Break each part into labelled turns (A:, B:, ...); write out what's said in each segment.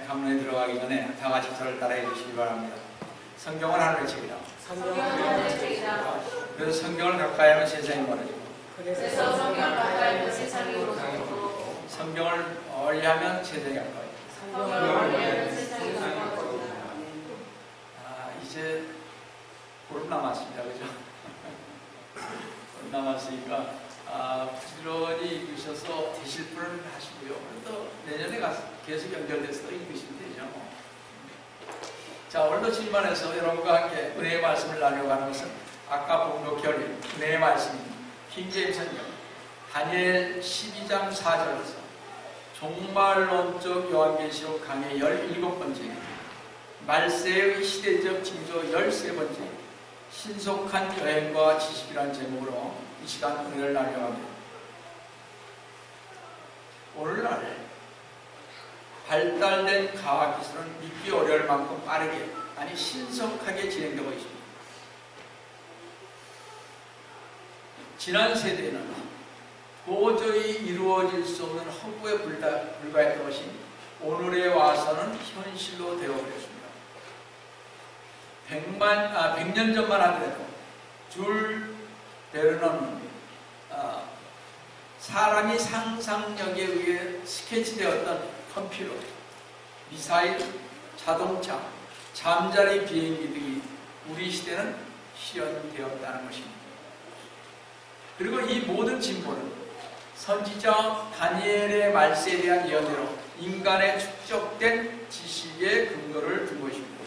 A: 강론에 들어가기 전에 다 같이 저를 따라해 주시기 바랍니다. 성경은 하늘의 책이다. 그래서 성경을 가까이 하면 세상이 멀어지고 성경을 멀리하면 세상이 가까워요. 이제 보름 남았습니다. 그죠? 보름 남았으니까 부지런히 읽으셔서 되실 분은 하시고요. 또 내년에 가서 계속 연결돼서 또 읽으시면 되죠. 자, 오늘도 질문에서 여러분과 함께 은혜의 말씀을 나누려고 하는 것은 아까 봉독해 올린 은혜의 말씀입니다. 킹제임스 성경 다니엘 12장 4절에서 종말론적 요한계시록 강의 17번째, 말세의 시대적 징조 13번째, 신속한 여행과 지식이라는 제목으로 이 시간 은혜를 나누려고 합니다. 오늘날 발달된 과학기술은 믿기 어려울 만큼 빠르게, 아니 신속하게 진행되고 있습니다. 지난 세대에는 도저히 이루어질 수 없는 허구에 불과했던 것이 오늘에 와서는 현실로 되어버렸습니다. 100년 전만 하더라도 줄 베르너는 사람이 상상력에 의해 스케치되었던 컴퓨터, 미사일, 자동차, 잠자리 비행기 등이 우리 시대는 실현되었다는 것입니다. 그리고 이 모든 진보는 선지자 다니엘의 말세에 대한 예언대로 인간의 축적된 지식의 근거를 둔 것입니다.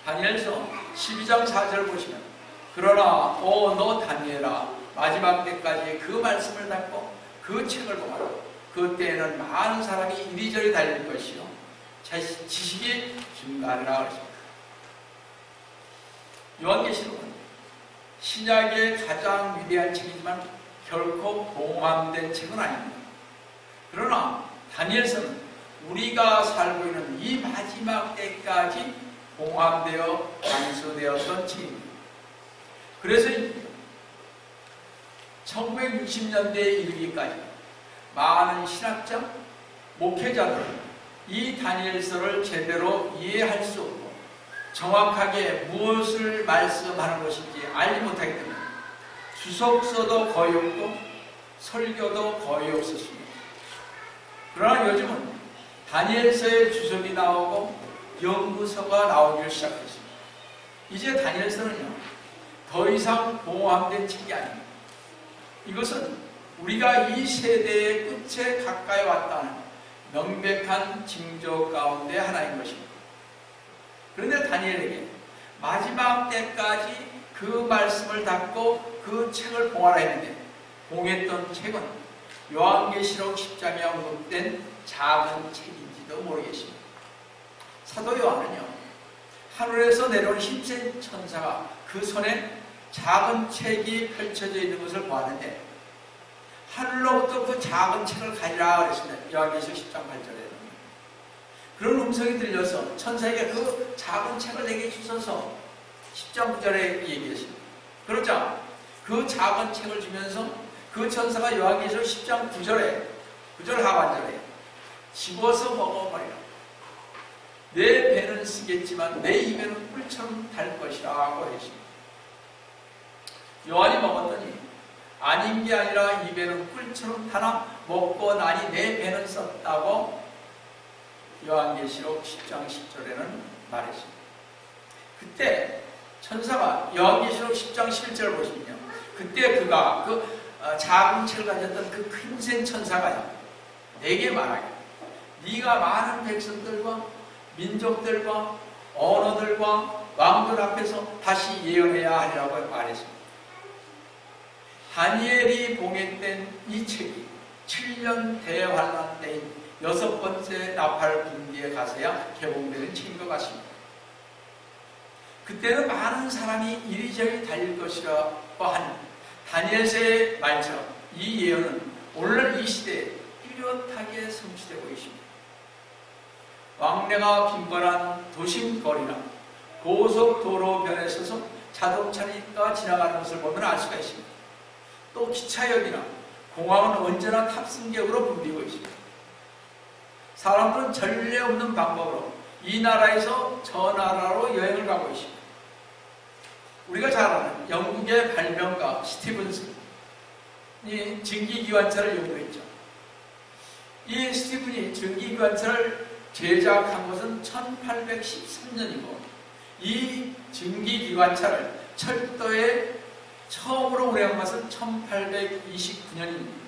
A: 다니엘서 12장 4절 보시면 그러나 너 다니엘아 마지막 때까지 그 말씀을 닫고 그 책을 보아라. 그때에는 많은 사람이 이리저리 달릴 것이요 지식이 증가하리라 그랬습니다. 요한계시록은 신약의 가장 위대한 책이지만 결코 봉함된 책은 아닙니다. 그러나 다니엘서는 우리가 살고 있는 이 마지막 때까지 봉함되어 완수되었던 책입니다. 그래서 1960년대에 이르기까지 많은 신학자, 목회자들은 이 다니엘서를 제대로 이해할 수 없고 정확하게 무엇을 말씀하는 것인지 알지 못하기 때문에 주석서도 거의 없고 설교도 거의 없었습니다. 그러나 요즘은 다니엘서의 주석이 나오고 연구서가 나오기 시작했습니다. 이제 다니엘서는요 더 이상 봉함된 책이 아닙니다. 이것은 우리가 이 세대의 끝에 가까이 왔다는 명백한 징조 가운데 하나인 것입니다. 그런데 다니엘에게 마지막 때까지 그 말씀을 닫고 그 책을 봉하라 했는데 봉했던 책은 요한계시록 10장에 언급된 작은 책인지도 모르겠습니다. 사도 요한은요 하늘에서 내려온 힘센 천사가 그 손에 작은 책이 펼쳐져 있는 것을 보았는데 하늘로부터 그 작은 책을 가지라 그랬습니다. 요한계시록 10장 8절에 그런 음성이 들려서 천사에게 그 작은 책을 내게 주셔서 10장 9절에 얘기했습니다. 그러자 그 작은 책을 주면서 그 천사가 요한계시록 10장 9절 하반절에 집어서 먹어버리라. 내 배는 쓰겠지만 내 입에는 꿀처럼 달 것이라고 했습니다. 요한이 먹었더니 아닌 게 아니라 입에는 꿀처럼 타나 먹고 나니 내 배는 썼다고 요한계시록 10장 10절에는 말했습니다. 그때 천사가 요한계시록 10장 11절을 보시면요. 그때 그가 그 작은 책을 가졌던 그 큰센 천사가 내게 말하길 네가 많은 백성들과 민족들과 언어들과 왕들 앞에서 다시 예언해야 하리라고 말했습니다. 다니엘이 봉했된 이 책이 7년 대환란 때인 6번째 나팔 분기에 가서야 개봉되는 책인 것 같습니다. 그때는 많은 사람이 이리저리 달릴 것이라고 한 다니엘서의 말처럼 이 예언은 오늘날 이 시대에 뚜렷하게 성취되고 있습니다. 왕래가 빈번한 도심거리나 고속도로변에 서서 자동차가 지나가는 것을 보면 알 수가 있습니다. 또 기차역이나 공항은 언제나 탑승객으로 붐비고 있습니다. 사람들은 전례 없는 방법으로 이 나라에서 저 나라로 여행을 가고 있습니다. 우리가 잘 아는 영국의 발명가 스티븐슨이 증기기관차를 연구했죠. 이 스티븐이 증기기관차를 제작한 것은 1813년이고 이 증기기관차를 철도에 처음으로 운행한 것은 1829년입니다.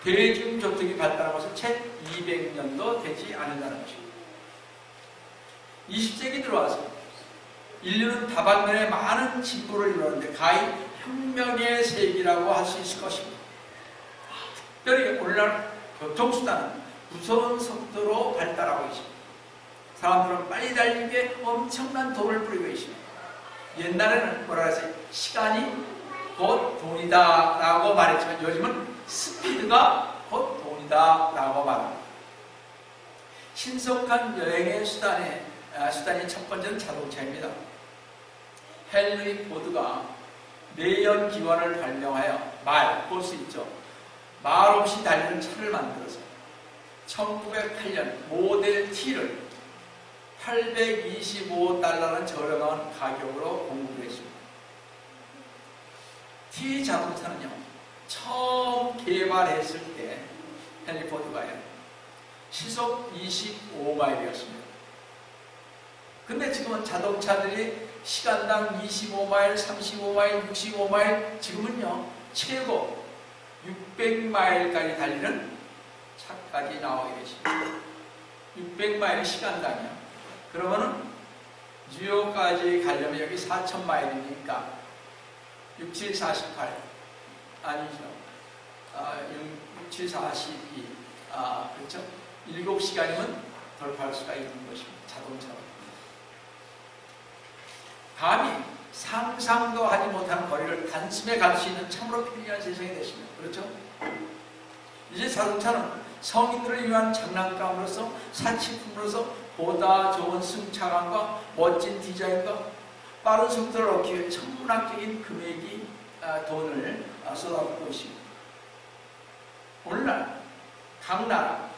A: 대중교통이 발달한 것은 채 200년도 되지 않는다는 것입니다. 20세기 들어와서 인류는 다방면에 많은 진보를 이루었는데 가히 혁명의 세기라고 할 수 있을 것입니다. 특별히 오늘날 교통수단은 무서운 속도로 발달하고 있습니다. 사람들은 빨리 달리기에 엄청난 돈을 뿌리고 있습니다. 옛날에는 뭐라 그랬어요? 시간이 곧 돈이다 라고 말했지만 요즘은 스피드가 곧 돈이다 라고 말합니다. 신속한 여행의 수단이 첫 번째는 자동차입니다. 헨리 포드가 내연기관을 발명하여 볼 수 있죠. 말 없이 달리는 차를 만들어서 1908년 모델 T를 825달러는 저렴한 가격으로 공급을 했습니다. T 자동차는요, 처음 개발했을 때 헨리 포드가요, 시속 25마일이었습니다. 근데 지금은 자동차들이 시간당 25마일, 35마일, 65마일, 지금은요, 최고 600마일까지 달리는 차까지 나오게 되십니다. 600마일 시간당이요. 그러면은 뉴욕까지 가려면 여기 4,000마일이니까 6, 7, 48 아니죠. 6, 7, 42 그렇죠? 7시간이면 돌파할 수가 있는 것입니다. 자동차로. 감히 상상도 하지 못하는 거리를 단숨에 갈 수 있는 참으로 편리한 세상이 됐습니다. 그렇죠? 이제 자동차는 성인들을 위한 장난감으로서 사치품으로서 보다 좋은 승차감과 멋진 디자인과 빠른 속도를 얻기 위해 천문학적인 금액이 돈을 쏟아붓고 있습니다. 오늘날 각 나라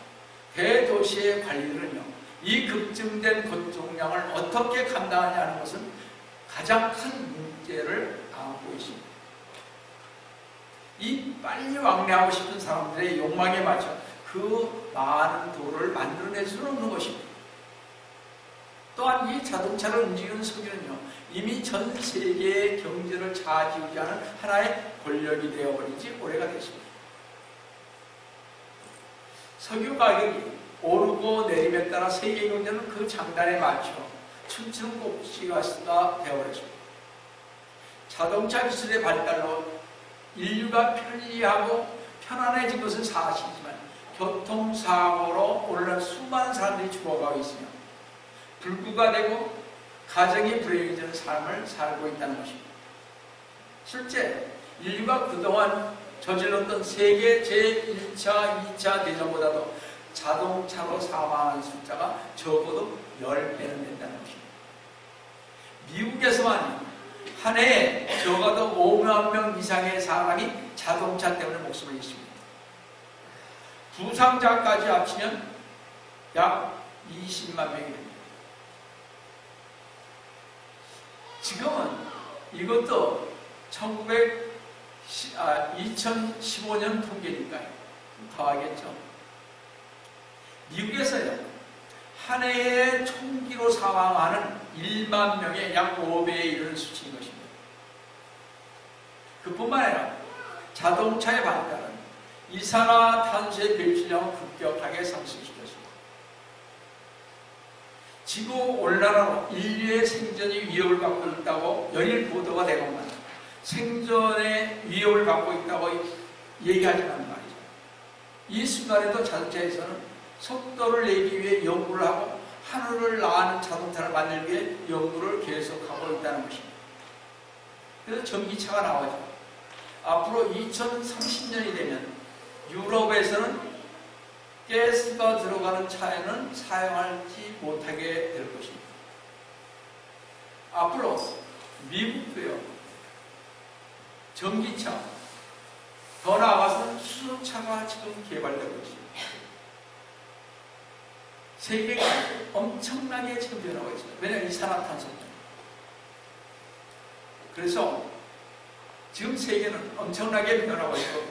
A: 대도시의 관리들은요, 이 급증된 교통량을 어떻게 감당하냐는 것은 가장 큰 문제를 안고 있습니다. 이 빨리 왕래하고 싶은 사람들의 욕망에 맞춰 그 많은 도로를 만들어낼 수는 없는 것입니다. 또한 이 자동차를 움직이는 석유는요, 이미 전 세계의 경제를 좌지우지하는 하나의 권력이 되어버린 지 오래가 됐습니다. 석유 가격이 오르고 내림에 따라 세계 경제는 그 장단에 맞춰 춤추는 꼭지가 되어버렸습니다. 자동차 기술의 발달로 인류가 편리하고 편안해진 것은 사실이지만 교통사고로 오늘날 수많은 사람들이 죽어가고 있으며 불구가 되고 가정이 불행해지는 삶을 살고 있다는 것입니다. 실제 인류가 그동안 저질렀던 세계 제1차, 2차 대전보다도 자동차로 사망하는 숫자가 적어도 10배는 된다는 것입니다. 미국에서만 한 해에 적어도 5만 명 이상의 사람이 자동차 때문에 목숨을 잃습니다. 부상자까지 합치면 약 20만 명이 됩니다. 지금은 이것도 2015년 통계니까요. 더 하겠죠. 미국에서요, 한 해에 총기로 사망하는 1만 명의 약 5배에 이르는 수치인 것입니다. 그뿐만 아니라 자동차의 발달은 이산화탄소의 배출량을 급격하게 상승시켰습니다. 지구 온난화로 인류의 생존이 위협을 받고 있다고 연일 보도가 되고만 생존의 위협을 받고 있다고 얘기하지만 말이죠. 이 순간에도 자동차에서는 속도를 내기 위해 연구를 하고 하늘을 나는 자동차를 만들기 위해 연구를 계속하고 있다는 것입니다. 그래서 전기차가 나오죠. 앞으로 2030년이 되면 유럽에서는 가스가 들어가는 차에는 사용하지 못하게 될 것입니다. 앞으로 미국도요, 전기차, 더 나아가서는 수소차가 지금 개발되고 있습니다. 세계가 엄청나게 지금 변하고 있습니다. 왜냐하면 이산화탄소 때문에. 그래서 지금 세계는 엄청나게 변하고 있고,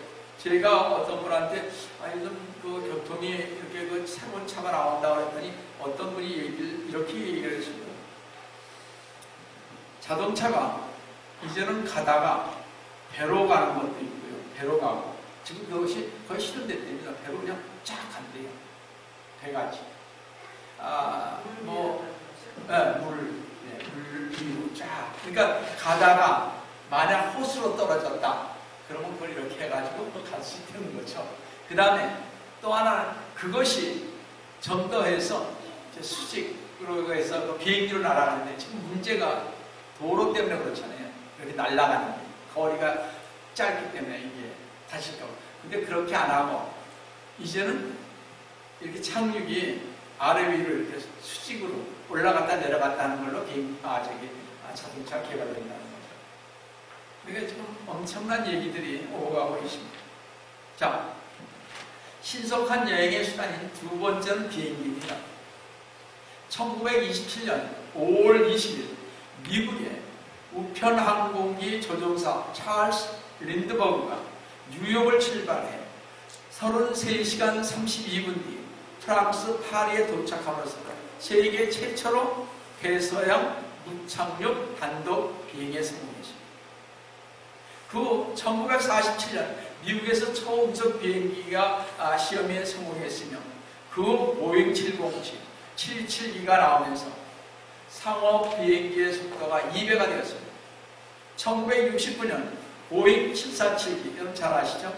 A: 제가 어떤 분한테 요즘 그 교통이 이렇게 그 새로운 차가 나온다고 했더니 어떤 분이 이렇게 얘기를 했습니다. 자동차가 이제는 가다가 배로 가는 것도 있고요. 배로 가고, 지금 그것이 거의 실현됐답니다. 배로 그냥 쫙 간대요. 배같이. 물 위로 쫙. 그러니까 가다가 만약 호수로 떨어졌다. 그러면 그걸 이렇게 해가지고 갈 수 있는 거죠. 그 다음에 또 하나는 그것이 좀 더 해서 수직으로 해서 비행기로 날아가는데 지금 문제가 도로 때문에 그렇잖아요. 이렇게 날아가는 게. 거리가 짧기 때문에 이게 다칠까 봐. 근데 그렇게 안 하고 이제는 이렇게 착륙이 아래 위로 이렇게 수직으로 올라갔다 내려갔다 하는 걸로 자동차 개발된다는 거죠. 그러니까 지금 엄청난 얘기들이 오고 가고 있습니다. 자, 신속한 여행의 수단인 두 번째는 비행기입니다. 1927년 5월 20일 미국의 우편항공기 조종사 찰스 린드버그가 뉴욕을 출발해 33시간 32분 뒤 프랑스 파리에 도착함으로써 세계 최초로 대서양 무착륙 단독 비행에 성공했습니다. 그 후 1947년 미국에서 초음속 비행기가 시험에 성공했으며 그 후 보잉 707, 772가 나오면서 상업 비행기의 속도가 2배가 되었습니다. 1969년 보잉 747기, 여러분 잘 아시죠?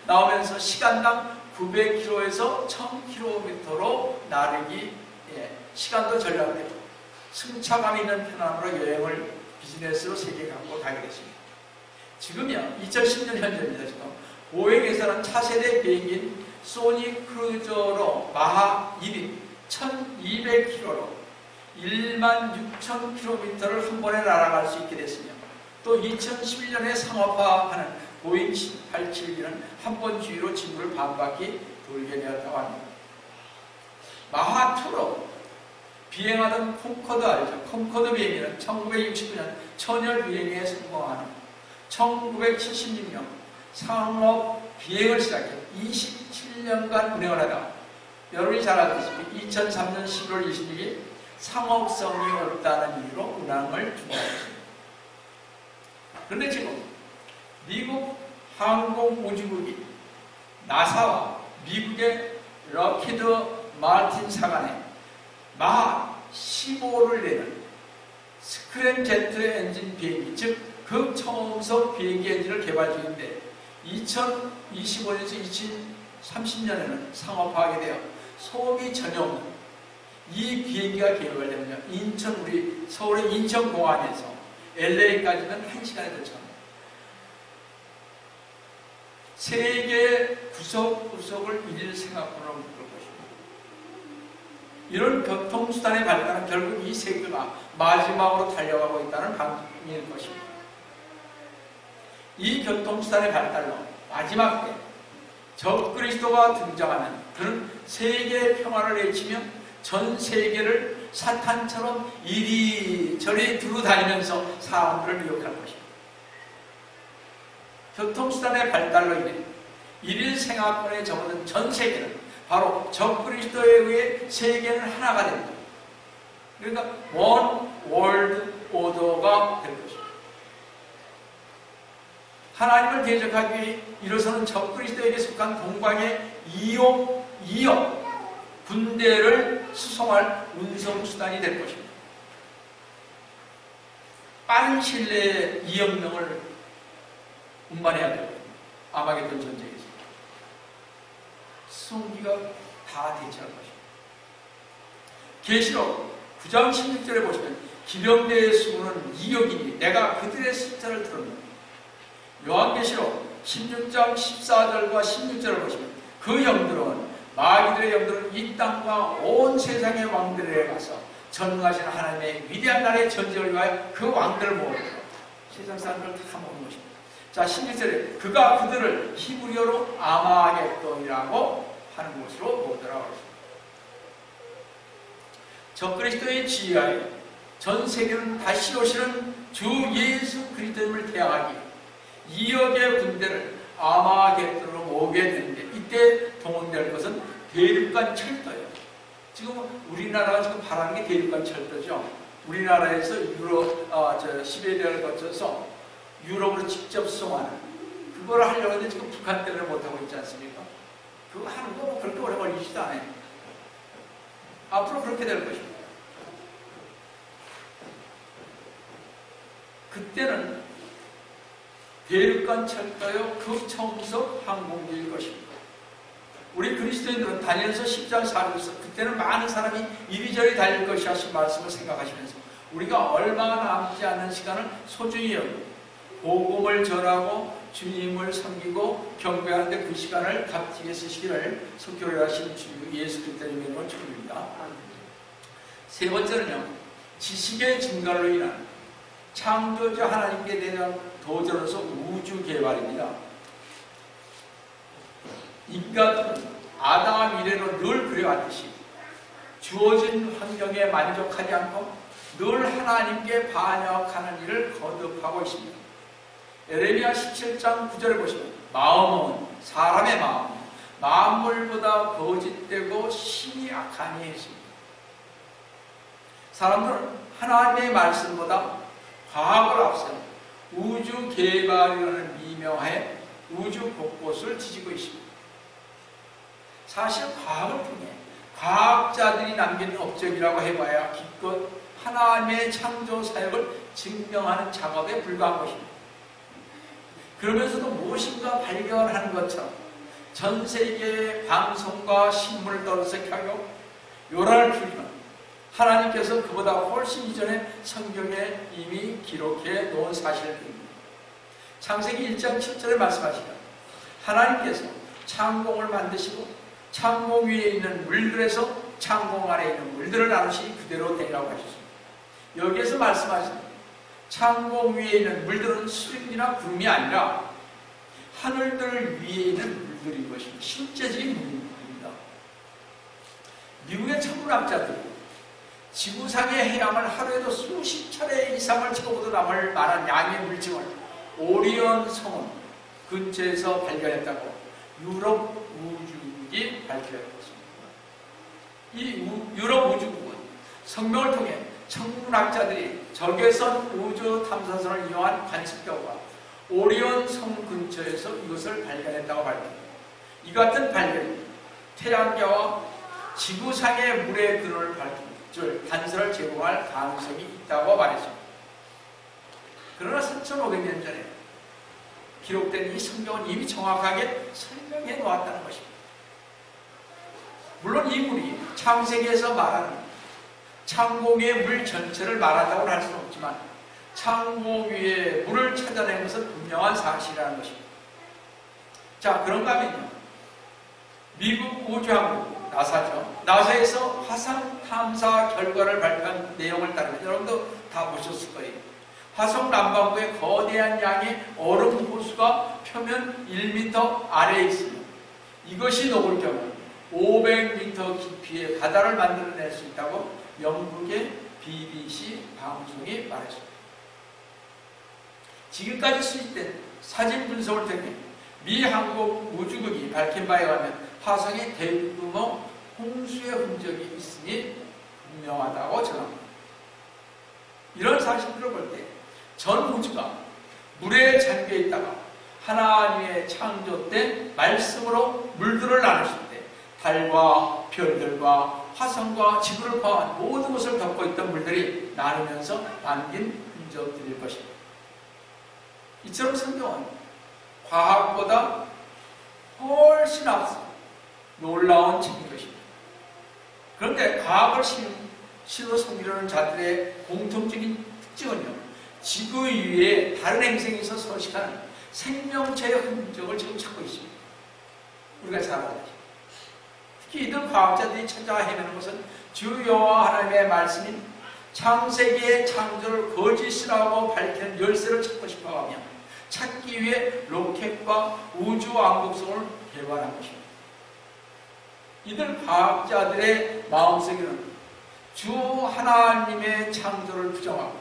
A: 나오면서 시간당 900km에서 1000km로 나르기, 시간도 절약되고 승차감 있는 편안으로 여행을 비즈니스로 세계 갖고 가게 됐습니다. 지금이요, 2010년 현재입니다. 지금 보잉에서는 차세대 비행기인 소니 크루저로 마하 1인 1200km로 16,000km를 한 번에 날아갈 수 있게 됐으며, 또 2011년에 상업화하는 보잉 787기는 한 번 주위로 지구를 반바퀴 돌게 되었다고 합니다. 마하2로 비행하던 콩코드 알죠? 콩코드 비행기는 1969년 천열 비행에 성공하는 1976년 상업 비행을 시작해 27년간 운행을 하다 여러분이 잘 알다시피 2003년 11월 26일 상업성이 없다는 이유로 운항을 중단했습니다. 그런데 지금 미국 항공우주국이 나사와 미국의 럭히드 마틴 사관에 마하 15를 내는 스크램제트 엔진 비행기, 즉 극초음속 비행기 엔진을 개발 중인데 2025년에서 2030년에는 상업화하게 되어 소음이 전혀 없는 이 비행기가 개발되면요, 우리 서울의 인천공항에서 LA까지는 1시간에 도착합니다. 세계 구석구석을 일일 생각으로 묶을 것입니다. 이런 교통수단의 발달은 결국 이 세계가 마지막으로 달려가고 있다는 방식일 것입니다. 이 교통수단의 발달로 마지막 때 적그리스도가 등장하면 그는 세계의 평화를 외치며 전 세계를 사탄처럼 이리저리 두루다니면서 사람들을 미혹할 것입니다. 교통수단의 발달로 인해 일일 생활권에 접어든 전 세계는 바로 적그리스도에 의해 세계는 하나가 됩니다. 그러니까 원 월드 오더가 될 것입니다. 하나님을 대적하기 위해 일어서는 적그리스도에게 속한 동방의 이용 군대를 수송할 운송수단이 될 것입니다. 빠른 시일 내에 2억 명을 운반해야 되고 아마게돈 전쟁에서 수송기가 다 대체할 것입니다. 계시록 9장 16절에 보시면 기병대의 수는 2억이니 내가 그들의 숫자를 들었노라. 요한계시록 16장 14절과 16절을 보시면 그 영들은 마귀들의 영들은 이 땅과 온 세상의 왕들에게 가서 전능하신 하나님의 위대한 날의 전쟁을 위하여 그 왕들을 모으고 세상 사람들을 다 모으는 것입니다. 자, 16절에 그가 그들을 히브리어로 아마겟돈이라고 하는 곳으로 모으더라고 했습니다. 적그리스도의 지휘하에 전 세계는 다시 오시는 주 예수 그리스도님을 대항하기 2억의 군대를 아마겟돈으로 모으게 되는데, 이때 동원될 것은 대륙간 철도예요. 지금 우리나라가 지금 바라는 게 대륙간 철도죠. 우리나라에서 시베리아를 거쳐서 유럽으로 직접 수송하는, 그걸 하려고 하는데 지금 북한 때문에 못하고 있지 않습니까? 그거 하는 거 뭐 그렇게 오래 걸리지도 않아요. 앞으로 그렇게 될 것입니다. 그때는 대륙간 철도요 극청속 항공기일 것입니다. 우리 그리스도인들은 다니엘서 10장 4절에서 그때는 많은 사람이 이리저리 달릴 것이 하신 말씀을 생각하시면서 우리가 얼마 남지 않은 시간을 소중히 여기고 복음을 전하고 주님을 섬기고 경배하는데 그 시간을 값지게 쓰시기를 속교를 하신 주 예수 그리스도의 이름으로 축원합니다. 세 번째는요, 지식의 증가로 인한 창조주 하나님께 대한 도전으로서 우주 개발입니다. 인간은 아담 이래로 늘 그래왔듯이 주어진 환경에 만족하지 않고 늘 하나님께 반역하는 일을 거듭하고 있습니다. 에레미야 17장 9절을 보시면 마음은 사람의 마음은 만물보다 거짓되고 심히 악하니 했습니다. 사람들은 하나님의 말씀보다 과학을 앞세워 우주 개발이라는 미명하에 우주 곳곳을 뒤지고 있습니다. 사실 과학을 통해 과학자들이 남긴 업적이라고 해봐야 기껏 하나님의 창조 사역을 증명하는 작업에 불과한 것입니다. 그러면서도 무엇인가 발견하는 것처럼 전 세계의 방송과 신문을 떠들썩하고 요란을 피우는 하나님께서 그보다 훨씬 이전에 성경에 이미 기록해 놓은 사실입니다. 창세기 1장 7절에 말씀하시면 하나님께서 창공을 만드시고 창공 위에 있는 물들에서 창공 아래에 있는 물들을 나누시니 그대로 되라고 하셨습니다. 여기에서 말씀하시는 창공 위에 있는 물들은 수림이나 구름이 아니라 하늘들 위에 있는 물들인 것입니다. 실제적인 물입니다. 미국의 천문학자들이 지구상의 해양을 하루에도 수십 차례 이상을 쳐보도 남을 만한 양의 물증을 오리온 성운 근처에서 발견했다고 유럽 우주국이 발표했습니다. 이 유럽 우주국은 성명을 통해 천문학자들이 적외선 우주 탐사선을 이용한 관측경과 오리온 성 근처에서 이것을 발견했다고 발표합니다. 이 같은 발견이 태양계와 지구상의 물의 근원을 밝힌 단서를 제공할 가능성이 있다고 말했습니다. 그러나 3,500년 전에 기록된 이 성경은 이미 정확하게 설명해 놓았다는 것입니다. 물론 이 물이 창세기에서 말하는 창공의 물 전체를 말한다고 할 수는 없지만 창공 위에 물을 찾아낸 것은 분명한 사실이라는 것입니다. 자, 그런가 하면요, 미국 우주항공 나사죠. 나사에서 화성 탐사 결과를 발표한 내용을 따르면 여러분도 다 보셨을 거예요. 화성 남반구에 거대한 양의 얼음 호수가 표면 1m 아래에 있습니다. 이것이 녹을 경우 500m 깊이의 바다를 만들어낼 수 있다고 영국의 BBC 방송이 말했습니다. 지금까지 수집된 사진 분석을 통해 미 한국 우주국이 밝힌 바에 의하면 화성에 대규모 홍수의 흔적이 있으니 분명하다고 전합니다. 이런 사실들을 볼 때 전 우주가 물에 잠겨 있다가 하나님의 창조 때 말씀으로 물들을 나누실 때 달과 별들과 화성과 지구를 포함한 모든 것을 덮고 있던 물들이 나누면서 남긴 흔적들일 것입니다. 이처럼 성경은 과학보다 훨씬 앞서 놀라운 책인 것입니다. 그런데 과학을 신으로 섬기려는 자들의 공통적인 특징은요, 지구 위에 다른 행성에서 서식하는 생명체의 흔적을 지금 찾고 있습니다. 우리가 잘 알죠. 특히 이들 과학자들이 찾아 헤매는 것은 주 여호와 하나님의 말씀인 창세기의 창조를 거짓이라고 밝히는 열쇠를 찾고 싶어하며 찾기 위해 로켓과 우주 왕복선을 개발한 것입니다. 이들 과학자들의 마음속에는 주 하나님의 창조를 부정하고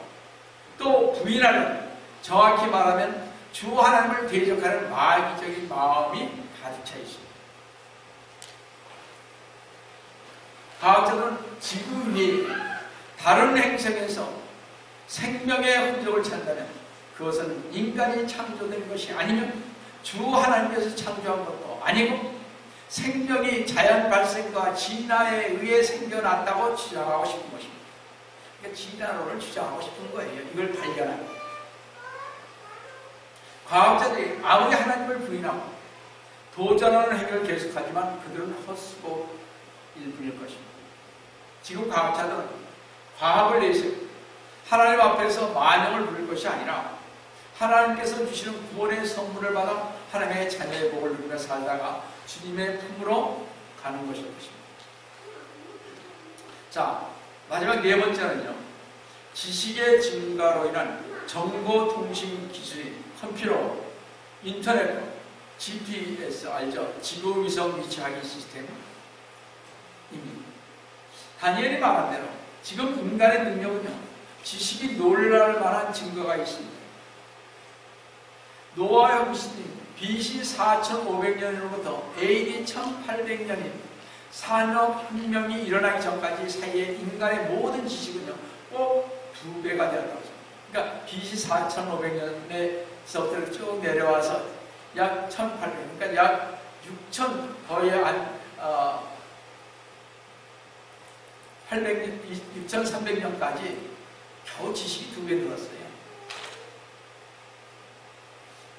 A: 또 부인하는, 정확히 말하면 주 하나님을 대적하는 마귀적인 마음이 가득 차 있습니다. 과학자들은 지구 위에 다른 행성에서 생명의 흔적을 찾는다면 그것은 인간이 창조된 것이 아니면 주 하나님께서 창조한 것도 아니고 생명이 자연 발생과 진화에 의해 생겨났다고 주장하고 싶은 것입니다. 그러니까 진화론을 주장하고 싶은 거예요. 이걸 발견하고. 과학자들이 아무리 하나님을 부인하고 도전하는 행위를 계속하지만 그들은 헛수고 일뿐일 것입니다. 지금 과학자들은 과학을 내세우고 하나님 앞에서 만영을 부릴 것이 아니라 하나님께서 주시는 구원의 선물을 받아 하나님의 자녀의 복을 누리며 살다가 주님의 품으로 가는 것일 것입니다. 자, 마지막 네 번째는요. 지식의 증가로 인한 정보통신 기술이 컴퓨터, 인터넷, GPS 알죠? 지구위성 위치하기 시스템입니다. 다니엘이 말한 대로 지금 인간의 능력은요. 지식이 놀랄 만한 증거가 있습니다. 노아 형수님 BC 4500년으로부터 AD 1800년인 산업혁명이 일어나기 전까지 사이에 인간의 모든 지식은요 꼭 2배가 되었다고 합니다. 그러니까 BC 4500년에서부터 쭉 내려와서 약 1800년, 그러니까 약 6000, 거의 한 6300년까지 겨우 지식이 2배 늘었어요.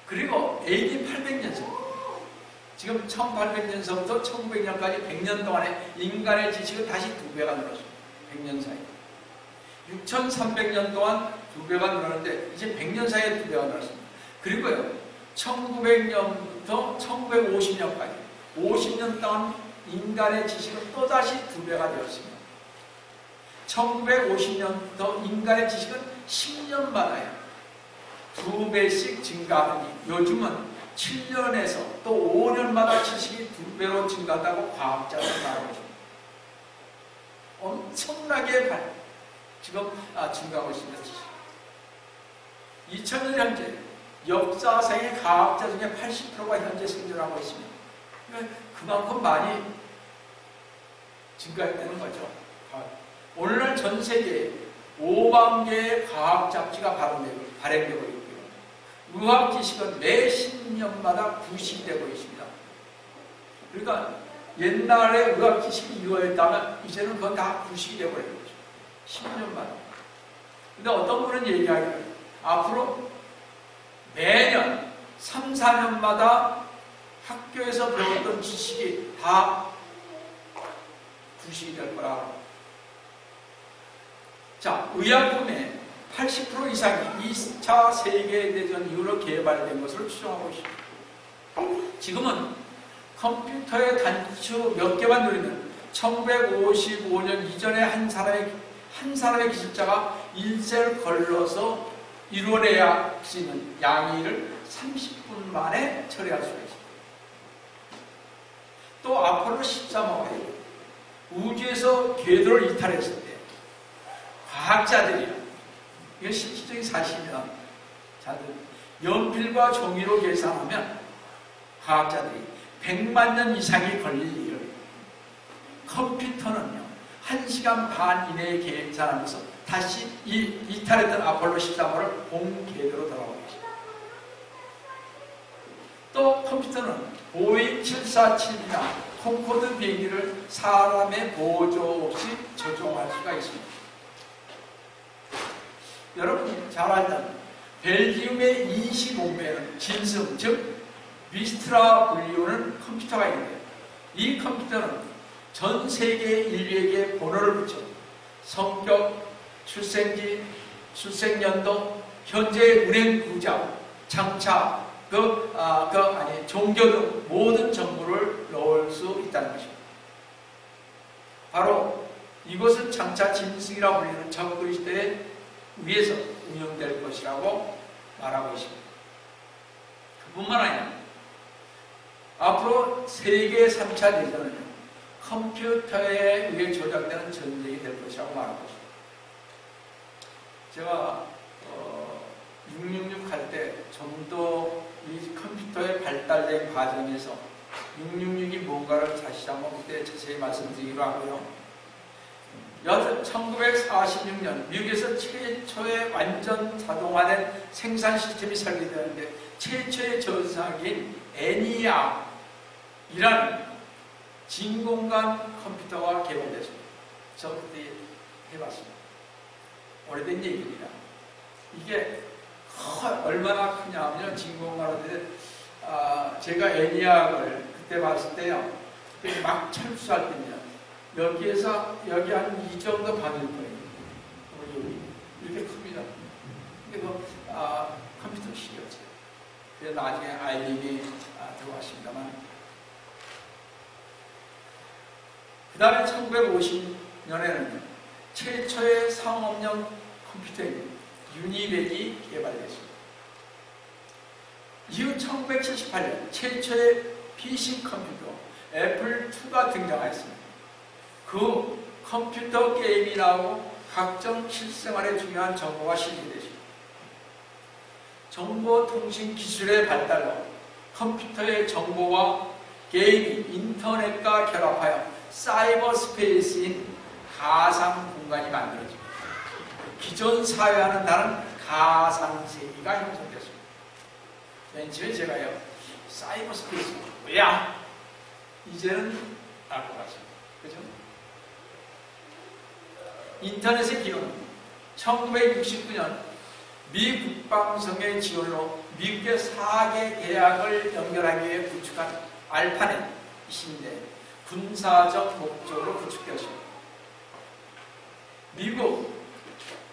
A: 그리고 AD 800년서부터 지금 1800년서부터 1900년까지 100년 동안에 인간의 지식은 다시 2배가 늘었습니다. 100년 사이. 6300년 동안 2배가 늘었는데 이제 100년 사이에 2배가 늘었습니다. 그리고요 1900년부터 1950년까지 50년 동안 인간의 지식은 또다시 2배가 되었습니다. 1950년부터 인간의 지식은 10년마다요 2배씩 증가하니 요즘은 7년에서 또 5년마다 지식이 2배로 증가한다고 과학자들은 말하고 있습니다. 엄청나게 지금 증가하고 있습니다. 2000년 현재 역사상의 과학자 중에 80%가 현재 생존하고 있습니다. 그만큼 많이 증가했다는 거죠. 오늘날 전 세계에 5만 개의 과학 잡지가 발행되고 있고요. 의학 지식은 매 10년마다 부식이 되고 있습니다. 그러니까 옛날에 의학 지식이 이루어졌다면 이제는 그건 다 부식이 되어버린 거죠. 10년마다. 근데 어떤 분은 얘기하기를 앞으로 매년 3, 4년마다 학교에서 배웠던 지식이 다 부식이 될 거라. 자, 의약품의 80% 이상이 2차 세계대전 이후로 개발된 것으로 추정하고 있습니다. 지금은 컴퓨터의 단추 몇 개만 누리면 1955년 이전에 한 사람의 기술자가 일생을 걸러서 이루어내야 할 수 있는 양의를 30분 만에 처리할 수가 있습니다. 또 아폴로 13호가 우주에서 궤도를 이탈했을 때 과학자들이요. 이건 실질적인 사실이면 연필과 종이로 계산하면 과학자들이 100만 년 이상이 걸릴 일을 컴퓨터는요 1시간 반 이내에 계산하면서 다시 이탈했던 아폴로 13호를 본 궤도로 돌아오고 있습니다. 또 컴퓨터는 보잉 747이나 콩코드 비행기를 사람의 보조 없이 조종할 수가 있습니다. 여러분이 잘 알던 벨기움의 25매는 진성, 즉 미스트라 불리우는 컴퓨터가 있는데요. 이 컴퓨터는 전 세계 인류에게 번호를 붙여 성격, 출생지, 출생연도, 현재의 운행 구작, 장차, 종교 등 모든 정보를 넣을 수 있다는 것입니다. 바로 이것은 장차 짐승이라 불리는 적그리 시대에 위에서 운영될 것이라고 말하고 있습니다. 그뿐만 아니라 앞으로 세계 3차 대전은 컴퓨터에 의해 조작되는 전쟁이 될 것이라고 말하고 있습니다. 제가 666 할 때 좀 더 이 컴퓨터의 발달된 과정에서 666이 뭔가를 다시 한번 그때 자세히 말씀드리기로 하고요. 1946년 미국에서 최초의 완전 자동화된 생산 시스템이 설계되었는데 최초의 전사기인 애니악이라는 진공관 컴퓨터가 개발됐습니다. 저 그때 해봤습니다. 오래된 얘기입니다. 이게 얼마나 크냐면요. 진공관인데 제가 애니악을 그때 봤을 때요. 막 철수할 때입니다. 여기에서 여기 한 이 정도 받을 거예요. 여기 이렇게 큽니다. 근데 컴퓨터 실이었어요. 그래서 나중에 IBM이 들어왔습니다만. 그 다음에 1950년에는 최초의 상업용 컴퓨터인 유니백이 개발됐습니다. 이후 1978년 최초의 PC 컴퓨터 애플2가 등장하였습니다. 그 컴퓨터 게임이 나오고 각종 실생활에 중요한 정보가 실리되죠. 정보통신 기술의 발달로 컴퓨터의 정보와 게임이 인터넷과 결합하여 사이버 스페이스인 가상 공간이 만들어집니다. 기존 사회와는 다른 가상 세계가 형성됐습니다. 맨 처음에 제가요, 사이버 스페이스 뭐야? 이제는 알 것 같습니다. 그죠? 인터넷의 기원은 1969년 미 국방성의 지원으로 미국의 4개 대학을 연결하기 위해 구축한 알파넷이신데 군사적 목적으로 구축되었습니다. 미국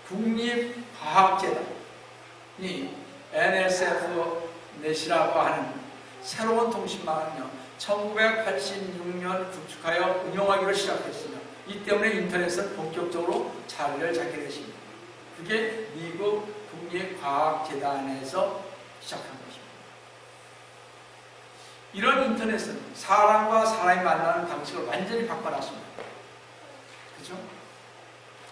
A: 국립과학재단이 NSF넷이라고 하는 새로운 통신망은요 1986년 구축하여 운영하기로 시작했으며 이 때문에 인터넷은 본격적으로 자리를 잡게 되십니다. 그게 미국 국립과학재단에서 시작한 것입니다. 이런 인터넷은 사람과 사람이 만나는 방식을 완전히 바꿔놨습니다. 그죠?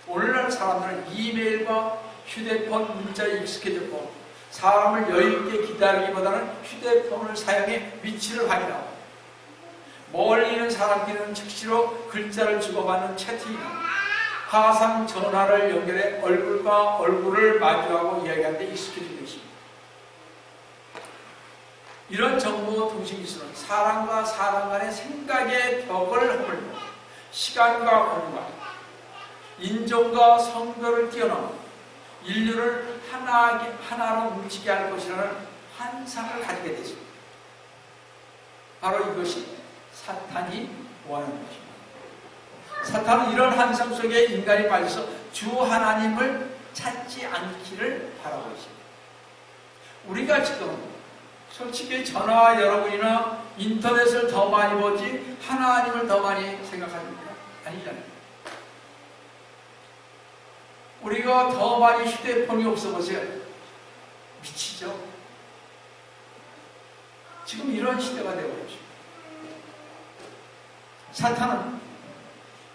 A: 오늘날 사람들은 이메일과 휴대폰 문자에 익숙해졌고 사람을 여유있게 기다리기보다는 휴대폰을 사용해 위치를 확인하고 멀리 있는 사람끼리는 즉시로 글자를 주고받는 채팅이나 화상 전화를 연결해 얼굴과 얼굴을 마주하고 이야기하는 데 익숙해진 것입니다. 이런 정보통신기술은 사람과 사람 간의 생각의 벽을 허물고 시간과 공간, 인종과 성별을 뛰어넘어 인류를 하나로 뭉치게 할 것이라는 환상을 가지게 되십니다. 바로 이것이 사탄이 원하는 것입니다. 사탄은 이런 환상 속에 인간이 빠져서 주 하나님을 찾지 않기를 바라고 있습니다. 우리가 지금 솔직히 전화와 여러분이나 인터넷을 더 많이 보지 하나님을 더 많이 생각합니까? 아니잖아요. 우리가 더 많이 휴대폰이 없어 보세요. 미치죠? 지금 이런 시대가 되어버렸죠. 사탄은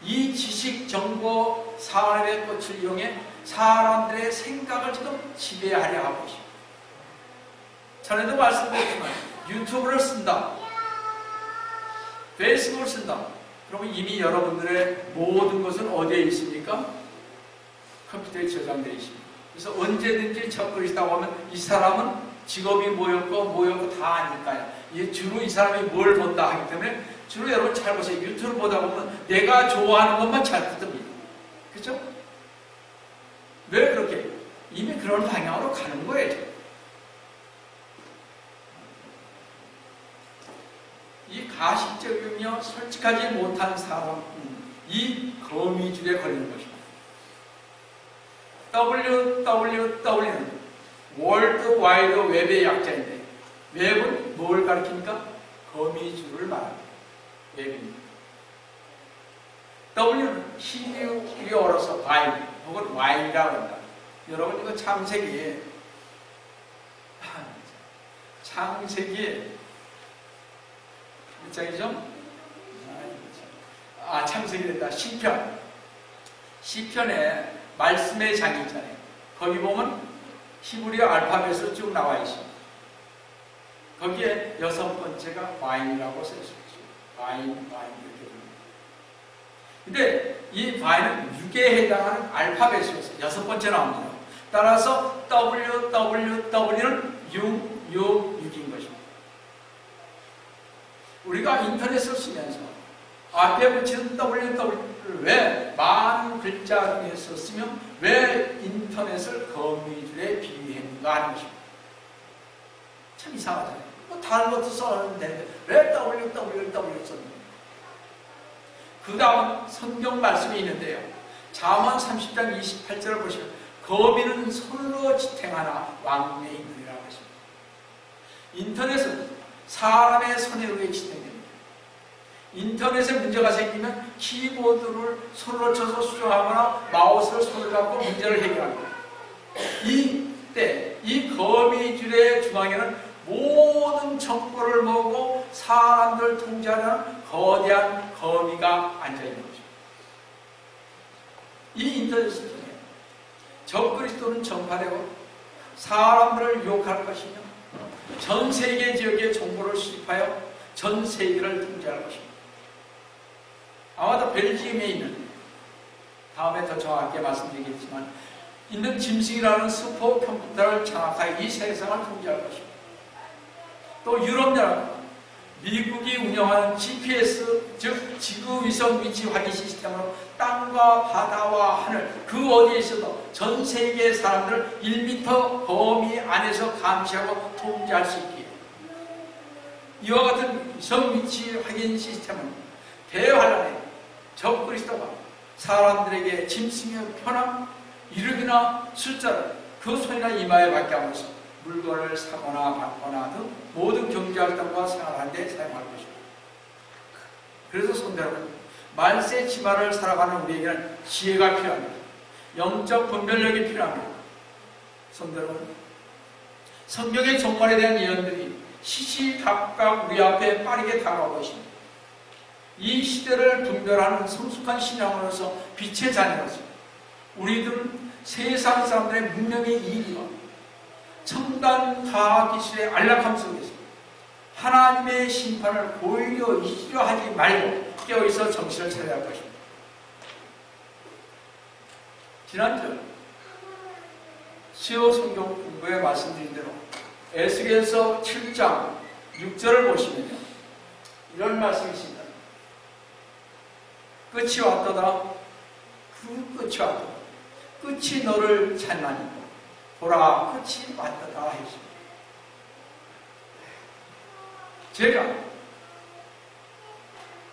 A: 이 지식, 정보, 산업의 꽃을 이용해 사람들의 생각을 지금 지배하려 하고 있습니다. 전에도 말씀드렸지만 유튜브를 쓴다, 페이스북을 쓴다. 그러면 이미 여러분들의 모든 것은 어디에 있습니까? 컴퓨터에 저장되어 있습니다. 그래서 언제든지 접근이시다고 하면 이 사람은 직업이 뭐였고 다 아니까요. 주로 이 사람이 뭘 본다 하기 때문에 주로 여러분 잘 보세요. 유튜브를 보다 보면 내가 좋아하는 것만 잘 뜹니다. 그렇죠? 왜 그렇게? 이미 그런 방향으로 가는 거예요. 이 가식적이며 솔직하지 못한 사람은 이 거미줄에 걸리는 것입니다. WWW는 월드 와이드 웹의 약자인데 웹은 뭘 가리킵니까? 거미줄을 말합니다. 웹입니다. W는 히브리어로서 바인 혹은 와인이라고 한다. 여러분 이거 창세기에 몇 장이죠? 창세기 된다. 시편에 말씀의 장이 있잖아요. 거기 보면 히브리어 알파벳으로 쭉 나와 있습니다. 거기에 6번째가 와인이라고 써 있습니다. 와인 이렇게 됩니다. 근데 이 와인은 6에 해당하는 알파벳이었어요. 6번째 나옵니다. 따라서 WWW는 6인 것입니다. 우리가 인터넷을 쓰면서 앞에 붙이는 WW를 왜 많은 글자 중에서 쓰면 왜 인터넷을 거미줄에 비유했는가 하는 것입니다. 참 이상하잖아요. 뭐 다른 것도 써야 되는데 왜 WWW 썼는가? 그 다음 성경 말씀이 있는데요. 잠언 30장 28절을 보시면 거미는 손으로 지탱하나 왕궁에 있느니라고 하십니다. 인터넷은 사람의 손에 의해 지탱됩니다. 인터넷에 문제가 생기면 키보드를 손으로 쳐서 수정하거나 마우스를 손을 잡고 문제를 해결합니다. 이때 이 거미줄의 중앙에는 모든 정보를 모으고 사람들을 통제하는 거대한 거미가 앉아있는 거죠. 이 인터넷을 통해 적그리스도는 전파되고 사람들을 유혹할 것이며 전 세계 지역의 정보를 수집하여 전 세계를 통제할 것입니다. 아마도 벨기움에 있는, 다음에 더 정확하게 말씀드리겠지만, 있는 짐승이라는 슈퍼 컴퓨터를 장악하여 이 세상을 통제할 것입니다. 또 유럽연합, 미국이 운영하는 GPS, 즉 지구위성 위치 확인 시스템으로 땅과 바다와 하늘, 그 어디에 있어도 전 세계의 사람들을 1m 범위 안에서 감시하고 통제할 수 있기에 이와 같은 위성 위치 확인 시스템은 대환란에 적그리스도가 사람들에게 짐승의 편함, 이름이나 숫자를 그 손이나 이마에 받게 함으로써 물건을 사거나 받거나 등 모든 경제활동과 생활하는 데 사용할 것입니다. 그래서 성도 여러분, 말세 치마를 살아가는 우리에게는 지혜가 필요합니다. 영적 분별력이 필요합니다. 성도 여러분, 성경의 종말에 대한 예언들이 시시각각 우리 앞에 빠르게 다가오고 있습니다. 이 시대를 분별하는 성숙한 신앙으로서 빛의 자녀로서 우리들은 세상 사람들의 문명의 이익과 첨단 과학기술의 안락함 속에서 하나님의 심판을 오히려 이지하지 말고 깨어있어 정신을 차려야 할 것입니다. 지난주 수요 성경 공부에 말씀드린 대로 에스겔서 7장 6절을 보시면요, 이런 말씀이 있습니다. 끝이 왔도다. 그 끝이 왔도다. 끝이 너를 찾나니 보라, 끝이 왔도다 했습니다. 제가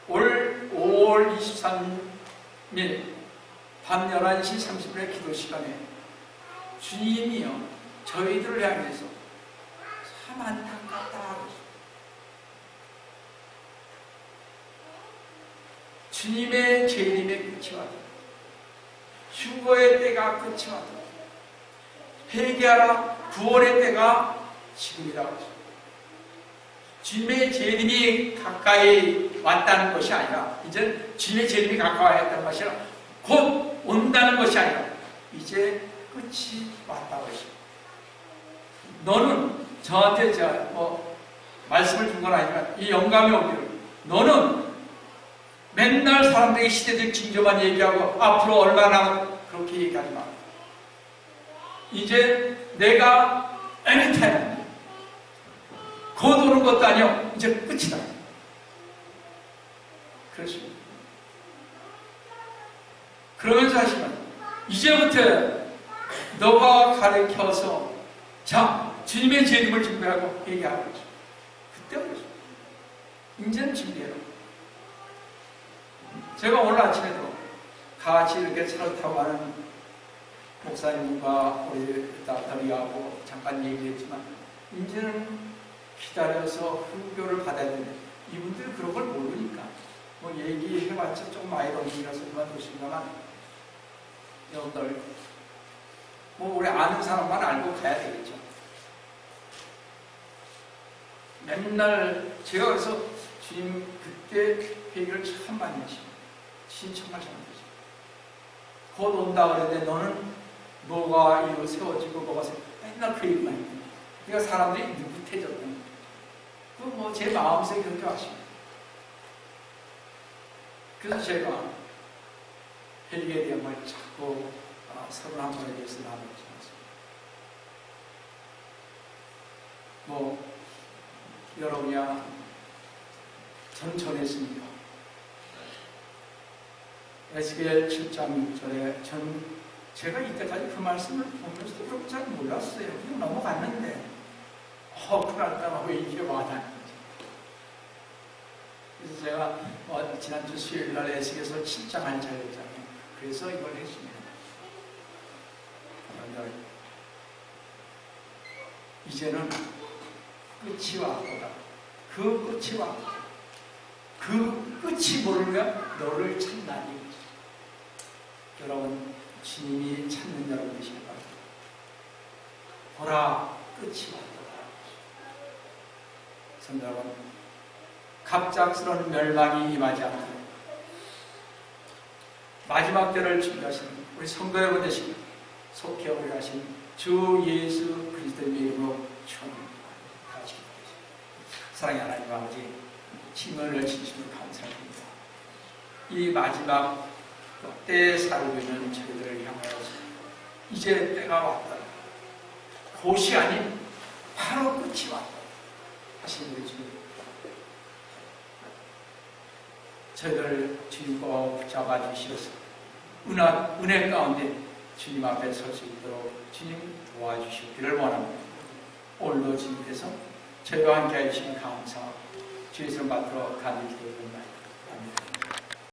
A: 올 5월 23일 밤 11시 30분의 기도 시간에 주님이요 저희들을 향해서 참 안타깝다 하고 주님의 재림의 끝이 왔다. 휴거의 때가 끝이 왔다. 회개하라, 구원의 때가 지금이라고 했습니다. 주님의 재림이 가까이 왔다는 것이 아니라, 이제 주님의 재림이 가까이 왔다는 것이 아니라 곧 온다는 것이 아니라 이제 끝이 왔다고 했습니다. 너는 저한테 말씀을 준 건 아니지만 이 영감이 오기를, 너는 맨날 사람들에게 시대적 징조만 얘기하고 앞으로 얼마나 그렇게 얘기하지 마. 이제 내가 anytime 곧 오는 것도 아니요, 이제 끝이다. 그렇습니다. 그러면서 하시면 이제부터 너가 가르쳐서 자, 주님의 재림을 준비하고 얘기하는 거죠. 그때부터 이제는 준비해라. 제가 오늘 아침에도 같이 이렇게 차를 타고 가는 목사님과 우리 딸이하고 잠깐 얘기했지만, 이제는 기다려서 훈교를 받아야 되는데 이분들이 그런 걸 모르니까 뭐 얘기해봤자 좀 많이 넘기라서 그만 두신가만, 여러분들 뭐 우리 아는 사람만 알고 가야 되겠죠. 맨날 제가 그래서 주님 그때 회개를 참 많이 하십니다. 정말 잘못했어. 곧 온다 그러는데 너는 뭐가 이로 세워지고 뭐가 맨날 그 얘기만 해. 그러니까 사람들이 느긋해졌던 거예요. 그 뭐 제 마음속에 그렇게 왔습니다. 그래서 제가 헬기에 대한 말 자꾸 31번에 대해서 나누지 않습니다. 뭐 여러분이 전 전했습니다. 에스겔 7장 6절에 제가 이때까지 그 말씀을 보면서도 그렇게 잘 몰랐어요. 그냥 넘어갔는데 그날따라 왜 이게 와닿는지. 그래서 제가 지난주 수요일날 에스겔서 7장 한 자였잖아요. 그래서 이걸 했습니다. 이제는 끝이 왔구나. 그 끝이 왔구나. 그 끝이 모르면 너를 찾나니. 여러분, 주님이 찾는 여러분 되시길 바랍니다. 보라, 끝이 왔구나. 성도 여러분, 갑작스러운 멸망이 임하지 않도록 마지막 때를 준비하시는 우리 성도 여러분 되시길 속해 오게 하신 주 예수 그리스도의 이름으로 축원합니다. 같이 기도하겠습니다. 사랑의 하나님 아버지, 힘을 진심으로 감사드립니다. 이 마지막 때에 살고 있는 저희들을 향하여서 이제 때가 왔다. 곧이 아닌 바로 끝이 왔다 하신 우리 주님, 저희들을 주님 꼭 붙잡아 주시어서 은혜 가운데 주님 앞에 설 수 있도록 주님 도와주시기를 원합니다. 오늘도 주님께서 저희와 함께 해주시면 감사하고 주의 손 받들어 간절히 기도드립니다.